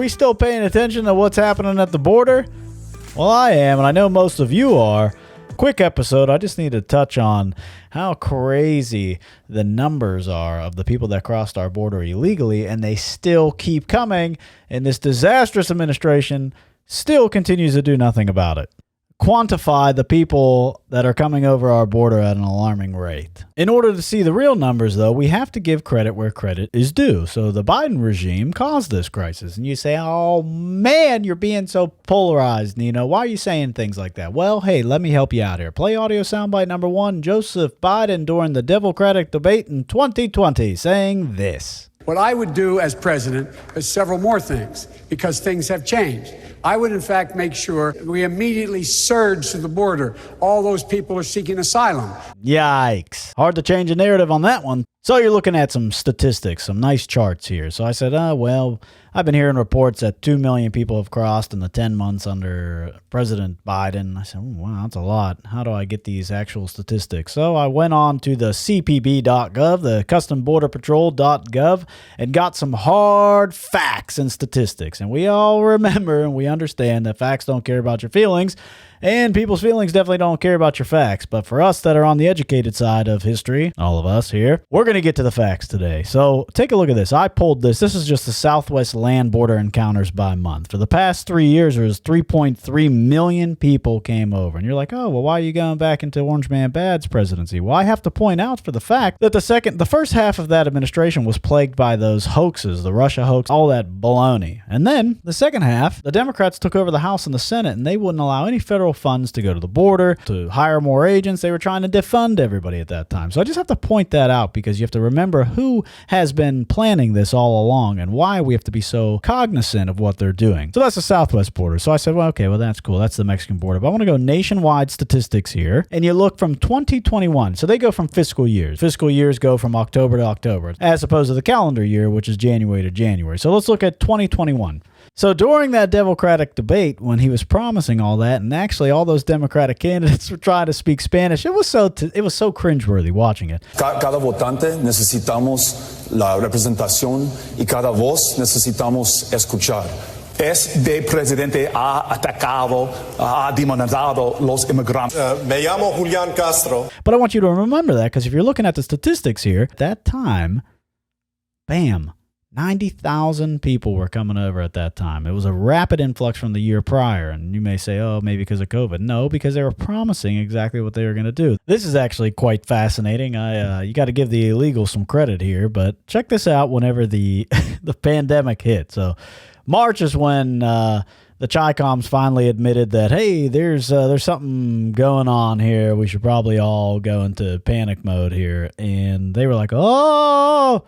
we still paying attention to what's happening at the border? Well, I am, and I know most of you are. Quick episode, I just need to touch on how crazy the numbers are of the people that crossed our border illegally, and they still keep coming, and this disastrous administration still continues to do nothing about it. Quantify the people that are coming over our border at an alarming rate. In order to see the real numbers, though, we have to give credit where credit is due. So the Biden regime caused this crisis. And you say, oh man, you're being so polarized, Nino. Why are you saying things like that? Well, hey, let me help you out here. Play audio soundbite number 1, Joseph Biden during the Democratic debate in 2020 saying this. What I would do as president is several more things because things have changed. I would, in fact, make sure we immediately surge to the border. All those people are seeking asylum. Yikes. Hard to change a narrative on that one. So you're looking at some statistics, some nice charts here. So I said, well, I've been hearing reports that 2 million people have crossed in the 10 months under President Biden. I said, wow, that's a lot. How do I get these actual statistics? So I went on to the CBP.gov, the CustomBorderPatrol.gov, and got some hard facts and statistics. And we all remember and we understand that facts don't care about your feelings. And people's feelings definitely don't care about your facts. But for us that are on the educated side of history, all of us here, we're going to get to the facts today. So take a look at this. I pulled this. This is just the Southwest land border encounters by month. For the past 3 years, there was 3.3 million people came over. And you're like, oh, well, why are you going back into Orange Man Bad's presidency? Well, I have to point out for the fact that the first half of that administration was plagued by those hoaxes, the Russia hoax, all that baloney. And then the second half, the Democrats took over the House and the Senate, and they wouldn't allow any federal funds to go to the border, to hire more agents. They were trying to defund everybody at that time. So I just have to point that out because you have to remember who has been planning this all along and why we have to be so cognizant of what they're doing. So that's the Southwest border. So I said, well, okay, well, that's cool. That's the Mexican border. But I want to go nationwide statistics here. And you look from 2021. So they go from fiscal years. Fiscal years go from October to October, as opposed to the calendar year, which is January to January. So let's look at 2021. So during that Democratic debate, when he was promising all that, and actually all those Democratic candidates were trying to speak Spanish, it was so cringeworthy watching it. Cada votante necesitamos la representación y cada voz necesitamos escuchar. Este presidente ha atacado, ha demonizado los inmigrantes. Me llamo Julian Castro. But I want you to remember that because if you're looking at the statistics here, at that time, bam, 90,000 people were coming over at that time. It was a rapid influx from the year prior. And you may say, oh, maybe because of COVID. No, because they were promising exactly what they were going to do. This is actually quite fascinating. You got to give the illegals some credit here. But check this out whenever the pandemic hit. So March is when the Chi-Coms finally admitted that, hey, there's something going on here. We should probably all go into panic mode here. And they were like, oh,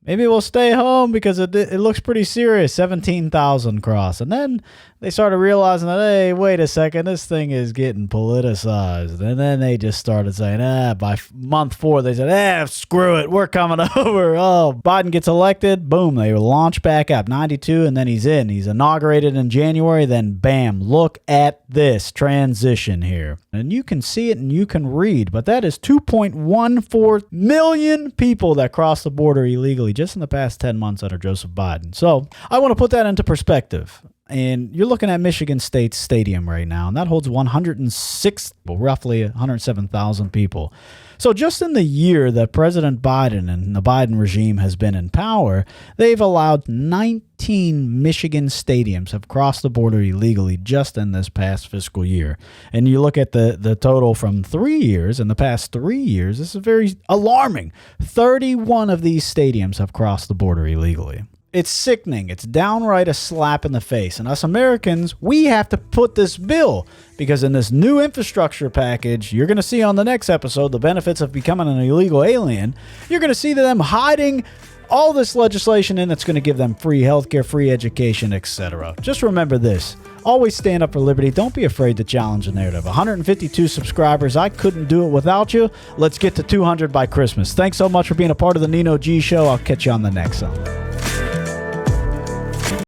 maybe we'll stay home because it looks pretty serious. 17,000 cross. And then they started realizing that, hey, wait a second, this thing is getting politicized. And then they just started saying, by month 4, they said, screw it, we're coming over. Oh, Biden gets elected. Boom, they launch back up. 92, and then he's in. He's inaugurated in January. Then, bam, look at this transition here. And you can see it and you can read, but that is 2.14 million people that crossed the border illegally just in the past 10 months under Joseph Biden. So I want to put that into perspective. And you're looking at Michigan State Stadium right now, and that holds 106, roughly 107,000 people. So just in the year that President Biden and the Biden regime has been in power, they've allowed 19 Michigan stadiums have crossed the border illegally just in this past fiscal year. And you look at the total from 3 years, in the past 3 years, this is very alarming. 31 of these stadiums have crossed the border illegally. It's sickening. It's downright a slap in the face. And us Americans, we have to put this bill because in this new infrastructure package, you're going to see on the next episode the benefits of becoming an illegal alien. You're going to see them hiding all this legislation in that's going to give them free healthcare, free education, etc. Just remember this. Always stand up for liberty. Don't be afraid to challenge the narrative. 152 subscribers. I couldn't do it without you. Let's get to 200 by Christmas. Thanks so much for being a part of the Nino G Show. I'll catch you on the next one.